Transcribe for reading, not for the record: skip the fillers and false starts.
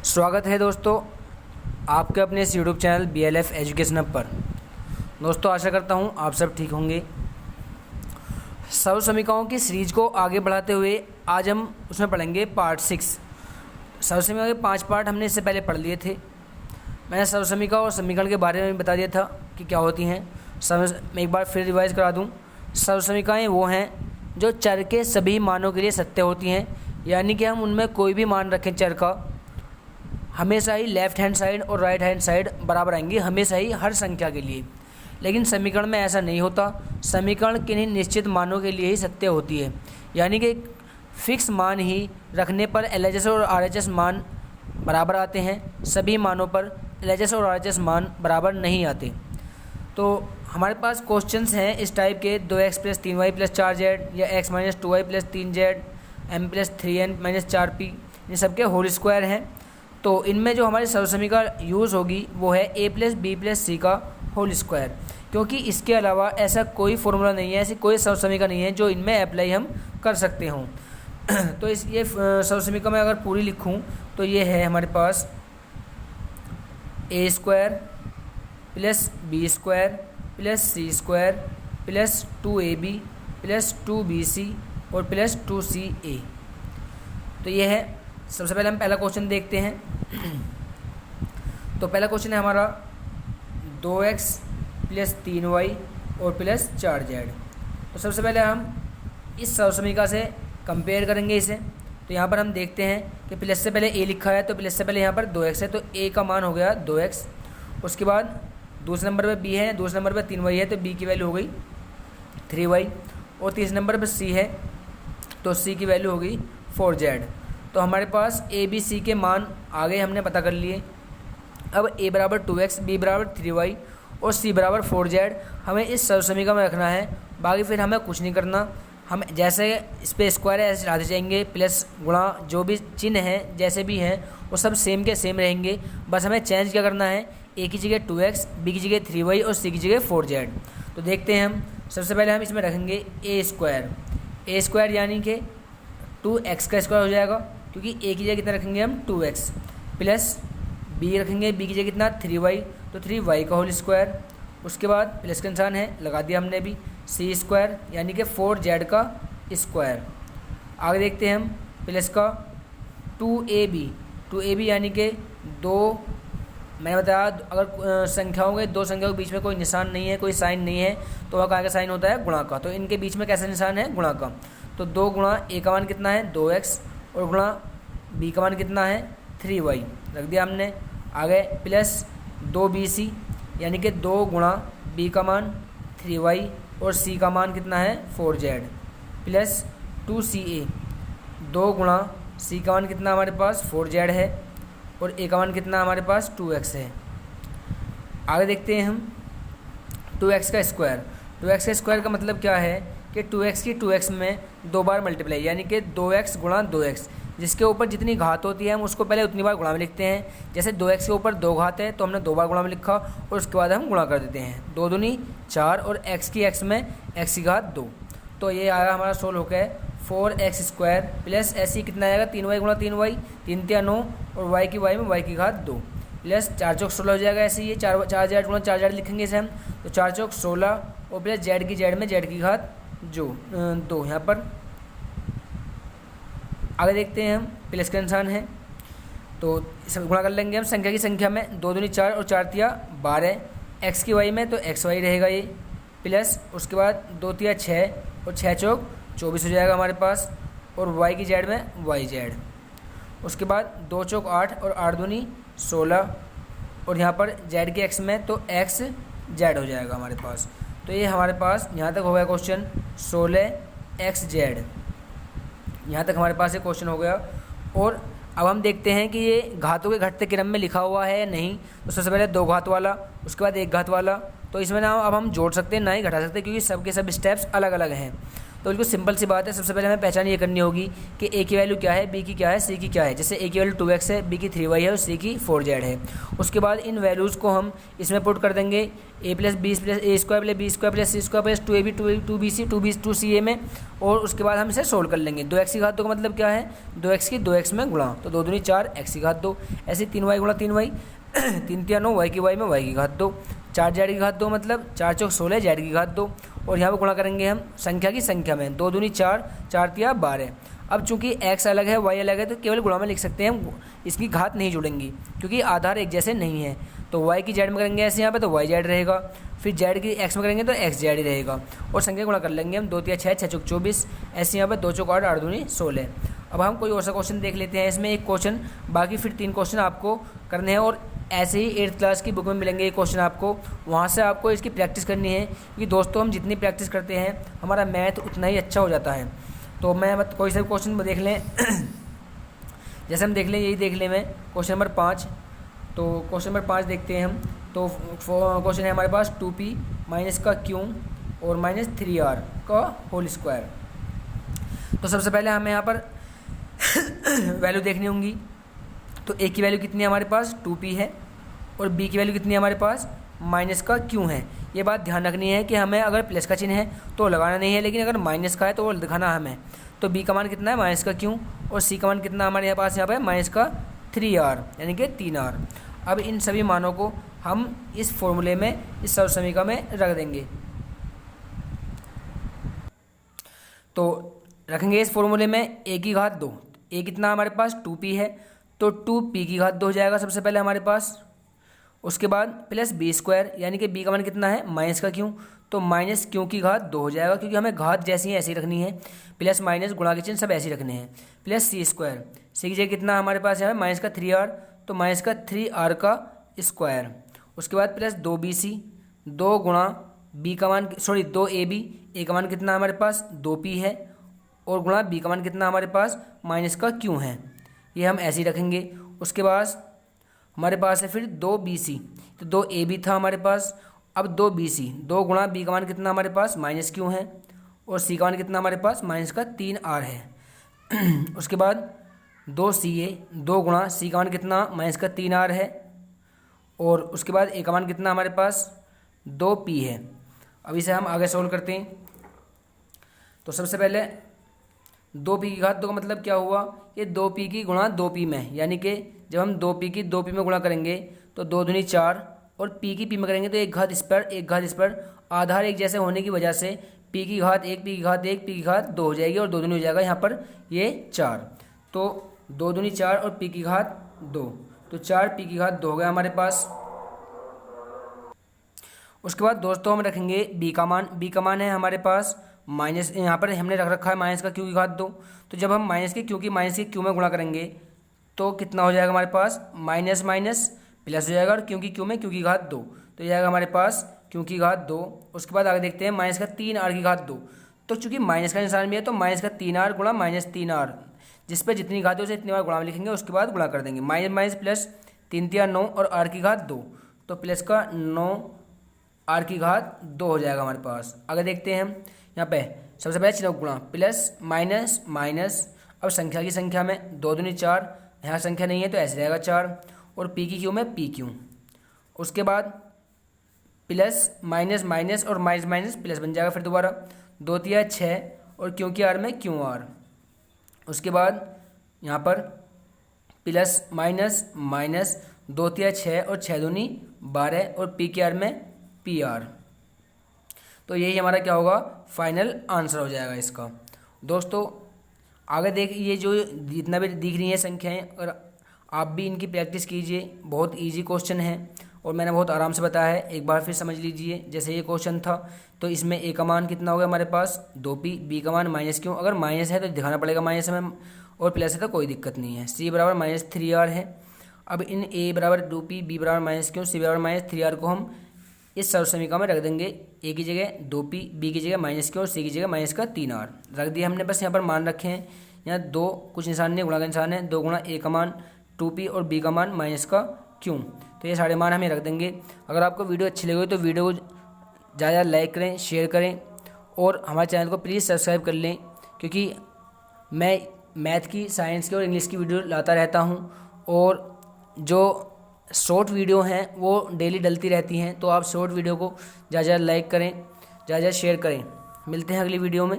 स्वागत है दोस्तों आपके अपने इस YouTube channel BLF education hub पर। दोस्तों आशा करता हूँ आप सब ठीक होंगे। सर्व समीकरणों की सीरीज को आगे बढ़ाते हुए आज हम उसमें पढ़ेंगे पार्ट 6। सर्व समीकरणों के 5 पार्ट हमने इससे पहले पढ़ लिए थे। मैंने सर्व समीकरण और समीकरण के बारे में बता दिया था कि क्या होती हैं। मैं एक बार फिर रिवाइज करा दूँ। सर्व समीकरणें वो हैं जो चर के सभी मानों के लिए सत्य होती हैं, यानी कि हम उनमें कोई भी मान रखें चर का, हमेशा ही लेफ़्ट हैंड साइड और राइट हैंड साइड बराबर आएंगी, हमेशा ही हर संख्या के लिए। लेकिन समीकरण में ऐसा नहीं होता। समीकरण किन्हीं निश्चित मानों के लिए ही सत्य होती है, यानी कि एक फिक्स मान ही रखने पर LHS और RHS मान बराबर आते हैं। सभी मानों पर LHS और RHS मान बराबर नहीं आते। तो हमारे पास क्वेश्चंस हैं इस टाइप के 2x + 3y + 4z या x - 2y + 3z m + 3n - 4p, ये सबके होल स्क्वायर हैं। तो इनमें जो हमारी सर्व समीकरण यूज़ होगी वो है a + b + c का होल स्क्वायर, क्योंकि इसके अलावा ऐसा कोई फॉर्मूला नहीं है, ऐसी कोई सर्व समीकरण नहीं है जो इनमें अप्लाई हम कर सकते हों। तो ये सर्व समीकरण में अगर पूरी लिखूं तो ये है हमारे पास a² + b² + c² + 2ab + 2bc और + 2ca। तो ये है। सबसे पहले हम पहला क्वेश्चन देखते हैं। तो पहला क्वेश्चन है हमारा 2x + 3y और + 4z। तो सबसे पहले हम इस सर्व समीकरण से कंपेयर करेंगे इसे। तो यहाँ पर हम देखते हैं कि प्लस से पहले a लिखा है, तो प्लस से पहले यहाँ पर 2x है, तो a का मान हो गया 2x। उसके बाद दूसरे नंबर पे b है, दूसरे नंबर पे 3y है, तो b की वैल्यू हो गई 3y। और तीसरे नंबर पे c है, तो c की वैल्यू हो गई 4z। तो हमारे पास a b c के मान आ गए, हमने पता कर लिए। अब a = 2x, b = 3y और c = 4z हमें इस सर्व समीकरण में रखना है। बाकी फिर हमें कुछ नहीं करना। हम जैसे इस पर स्क्वायर है ऐसे चलाते जाएंगे, प्लस गुणा जो भी चिन्ह हैं जैसे भी हैं वो सब सेम के सेम रहेंगे। बस हमें चेंज क्या करना है, a की जगह 2x, b की जगह 3y और c की जगह 4z। तो देखते हैं हम। सबसे पहले हम इसमें रखेंगे a² यानी कि 2x का स्क्वायर हो जाएगा, क्योंकि a की जगह कितना रखेंगे हम 2x, प्लस b रखेंगे, b की जगह कितना 3y, तो 3y का होल स्क्वायर। उसके बाद प्लस का निशान है, लगा दिया हमने भी, c² यानी कि 4z का स्क्वायर। आगे देखते हैं हम प्लस का 2ab यानी कि दो, मैंने बताया अगर संख्याओं के दो संख्याओं के बीच में कोई निशान नहीं है, कोई साइन नहीं है, तो वह क्या का साइन होता है, गुणा का। तो इनके बीच में कैसा निशान है, गुणा का। तो 2 गुणा a का मान कितना है 2x और गुणा b का मान कितना है 3y, रख दिया हमने। आगे प्लस 2bc यानी कि 2 गुणा b का मान 3y और c का मान कितना है 4z, प्लस 2ca 2 गुणा c का मान कितना हमारे पास 4z है और a का मान कितना हमारे पास 2x है। आगे देखते हैं हम 2x का स्क्वायर का मतलब क्या है कि 2x की 2x में 2 बार मल्टीप्लाई, यानी कि 2x गुणा 2x। जिसके ऊपर जितनी घात होती है हम उसको पहले उतनी बार गुणा में लिखते हैं। जैसे 2x के ऊपर 2 घात है तो हमने 2 बार गुणा में लिखा और उसके बाद हम गुणा कर देते हैं। 2 दूनी 4 और x की x में x की घात 2। तो ये आया हमारा सोल्व हो गया 4x² प्लस ऐसे कितना आएगा 3y गुणा 3y, 3 × 9 और y में y की घात 2, प्लस 4 × 16 हो जाएगा। ऐसे ये 4z गुणा 4z लिखेंगे इसे हम, तो 4 × 16 और प्लस z में z की घात 2 यहाँ पर। आगे देखते हैं हम प्लस का निशान है, तो सब गुणा कर लेंगे हम संख्या की संख्या में। 2 दूनी 4 और 4 तिया 12, x की y में तो xy रहेगा ये, प्लस उसके बाद 2 तिया 6 और 6 चौक 24 हो जाएगा हमारे पास, और y की z में yz। उसके बाद 2 चौक 8 और 8 दूनी 16 और यहाँ पर z के x में तो xz हो जाएगा हमारे पास। तो ये हमारे पास यहाँ तक हो गया क्वेश्चन 16xz। यहाँ तक हमारे पास ये क्वेश्चन हो गया। और अब हम देखते हैं कि ये घातों के घटते क्रम में लिखा हुआ है या नहीं। तो सबसे पहले 2 घात वाला, उसके बाद 1 घात वाला। तो इसमें ना अब हम जोड़ सकते हैं ना ही घटा सकते, क्योंकि सबके सब स्टेप्स अलग अलग हैं। तो बिल्कुल सिंपल सी बात है। सबसे पहले हमें पहचान ये करनी होगी कि ए की वैल्यू क्या है, बी की क्या है, सी की क्या है। जैसे ए की वैल्यू 2x है, बी की 3y है और सी की 4z है। उसके बाद इन वैल्यूज़ को हम इसमें पुट कर देंगे a plus b plus a square plus b square plus c square plus 2ab 2bc में, और उसके बाद हम इसे सोल्व कर लेंगे। 2x की घात 2 का मतलब क्या है, 2x की 2x में गुणा, तो 2 दूनी 4 x की घात 2, ऐसे 3y गुणा 3y 3 3 9 y की y में y की घात 2, 4 z की घात 2 मतलब 4 चौक 16 z की घात 2, और यहाँ पर गुणा करेंगे हम संख्या की संख्या में, 2 दूनी 4 4 तिया 12। अब चूंकि x अलग है y अलग है तो केवल गुणा में लिख सकते हैं हम, इसकी घात नहीं जुड़ेंगी क्योंकि आधार एक जैसे नहीं है। तो y की z में करेंगे ऐसे यहाँ पे तो y z रहेगा, फिर z की x में करेंगे तो x z ही रहेगा, और संख्या गुणा कर लेंगे हम, 2 तिया 6 6 चौक 24, ऐसे यहाँ पे 2 चौक 8 8 दूनी 16। अब हम कोई और सा क्वेश्चन देख लेते हैं, इसमें एक क्वेश्चन, बाकी फिर 3 क्वेश्चन आपको करने हैं, और ऐसे ही 8th क्लास की बुक में मिलेंगे ये क्वेश्चन आपको, वहाँ से आपको इसकी प्रैक्टिस करनी है, क्योंकि दोस्तों हम जितनी प्रैक्टिस करते हैं हमारा मैथ उतना ही अच्छा हो जाता है। तो मैं कोई सा क्वेश्चन देख लें जैसे हम देख लें, यही देख लें मैं क्वेश्चन नंबर 5। तो क्वेश्चन नंबर 5 देखते हैं हम। तो क्वेश्चन है हमारे पास 2p माइनस का क्यू और माइनस 3r का होल स्क्वायर। तो सबसे पहले हमें यहाँ पर वैल्यू देखनी होंगी। तो a की वैल्यू कितनी है हमारे पास, 2p है, और b की वैल्यू कितनी है हमारे पास, माइनस का क्यू है। ये बात ध्यान रखनी है कि हमें अगर प्लस का चिन्ह है तो लगाना नहीं है, लेकिन अगर माइनस का है तो वो दिखाना हमें। तो b का मान कितना है, माइनस का क्यू, और c का मान कितना हमारे यहाँ पे माइनस का 3r यानी कि 3r। अब इन सभी मानों को हम इस फॉर्मूले में, इस सर्व समीकरण में रख देंगे। तो रखेंगे इस फॉर्मूले में a की घात 2, a कितना हमारे पास 2p है, तो 2p की घात 2 हो जाएगा सबसे पहले हमारे पास। उसके बाद प्लस बी स्क्वायर यानी कि b का मान कितना है, माइनस का क्यू, तो माइनस क्यू की घात 2 हो जाएगा, क्योंकि हमें घात जैसी है ऐसी रखनी है, प्लस माइनस गुणा के चिन्ह सब ऐसे रखने हैं। प्लस सी स्क्वायर, सी की जगह कितना हमारे पास है, माइनस का 3r, तो माइनस का 3r का स्क्वायर। उसके बाद प्लस 2bc, 2 गुणा b का मान 2ab, a का मान कितना हमारे पास 2p है, और गुणा b का मान कितना हमारे पास माइनस का क्यू है, ये हम ऐसे ही रखेंगे। उसके बाद हमारे पास है फिर 2bc, तो 2ab था हमारे पास, अब 2bc, 2 गुणा b का मान कितना हमारे पास माइनस क्यू है, और c का मान कितना हमारे पास माइनस का 3r है। उसके बाद 2ca, 2 गुणा c का मान कितना माइनस का 3r है, और उसके बाद a का मान कितना हमारे पास 2p है। अब इसे हम आगे सोल्व करते हैं। तो सबसे पहले 2p की घात 2 का मतलब क्या हुआ, ये 2p की गुणा 2p में, यानी कि जब हम 2p की 2p में गुणा करेंगे तो 2 दूनी 4, और p की p में करेंगे तो एक घात इस पर एक घात इस पर, आधार एक जैसे होने की वजह से p की घात 1 p की घात 1 p की घात 2 हो जाएगी, और 2 दूनी हो जाएगा यहाँ पर ये 4, तो 2 दूनी 4 और p की घात 2, तो 4 p की घात 2 हो गया हमारे पास। उसके बाद दोस्तों हम रखेंगे b का मान है हमारे पास माइनस, यहाँ पर हमने रख रखा है माइनस का क्यू की घात 2, तो जब हम माइनस के क्यू में गुणा करेंगे तो कितना हो जाएगा हमारे पास, माइनस माइनस प्लस हो जाएगा, और क्यू की घात 2, तो जाएगा हमारे पास क्यू की घात 2। उसके बाद आगे देखते हैं माइनस का 3r की घात 2, तो चूंकि माइनस का निशान भी है तो माइनस का 3r गुणा माइनस 3r, जिस पर जितनी घात है उसे इतनी बार गुणा में लिखेंगे, उसके बाद गुणा कर देंगे, माइनस माइनस प्लस 3 तिया 9 और r की घात 2, तो प्लस का 9 r की घात 2 हो जाएगा हमारे पास। आगे देखते हैं हम यहाँ पे सबसे पहले चिन्ह गुणा, प्लस माइनस माइनस, अब संख्या की संख्या में 2 दूनी 4, यहाँ संख्या नहीं है तो ऐसे रहेगा 4, और p की क्यू में p क्यू। उसके बाद प्लस माइनस माइनस और माइनस माइनस प्लस बन जाएगा, फिर दोबारा 2 तिया 6, और क्यू की r में क्यू r। उसके बाद यहाँ पर प्लस माइनस माइनस 2 तिया 6 और 6 दूनी 12, और p की r में पी आर। तो यही हमारा क्या होगा, फाइनल आंसर हो जाएगा इसका। दोस्तों आगे देख, ये जो जितना भी दिख रही है संख्याएं, और आप भी इनकी प्रैक्टिस कीजिए, बहुत इजी क्वेश्चन है और मैंने बहुत आराम से बताया है, एक बार फिर समझ लीजिए। जैसे ये क्वेश्चन था तो इसमें a का मान कितना होगा हमारे पास 2p, b का मान माइनस क्यों, अगर माइनस है तो दिखाना पड़ेगा माइनस हमें, और प्लस है तो कोई दिक्कत नहीं है। c बराबर माइनस 3r है। अब इन a बराबर 2p, b बराबर माइनस क्यों, c बराबर माइनस 3r को हम इस सर्व समीकरण में रख देंगे, a की जगह 2p, b की जगह माइनस क्यों और c की जगह माइनस का 3r रख दिया हमने। बस यहाँ पर मान रखे हैं, यहाँ दो कुछ निशान नहीं, गुणा का निशान है, 2 गुणा a का मान 2p और b का मान माइनस का क्यों, तो ये सारे मान हमें रख देंगे। अगर आपको वीडियो अच्छी लगी हो तो वीडियो को ज़्यादा लाइक करें, शेयर करें और हमारे चैनल को प्लीज़ सब्सक्राइब कर लें, क्योंकि मैं मैथ की, साइंस की और इंग्लिश की वीडियो लाता रहता हूँ और जो शॉर्ट वीडियो हैं वो डेली डलती रहती हैं। तो आप शॉर्ट वीडियो को ज़्यादा लाइक करें, ज़्यादा शेयर करें। मिलते हैं अगली वीडियो में।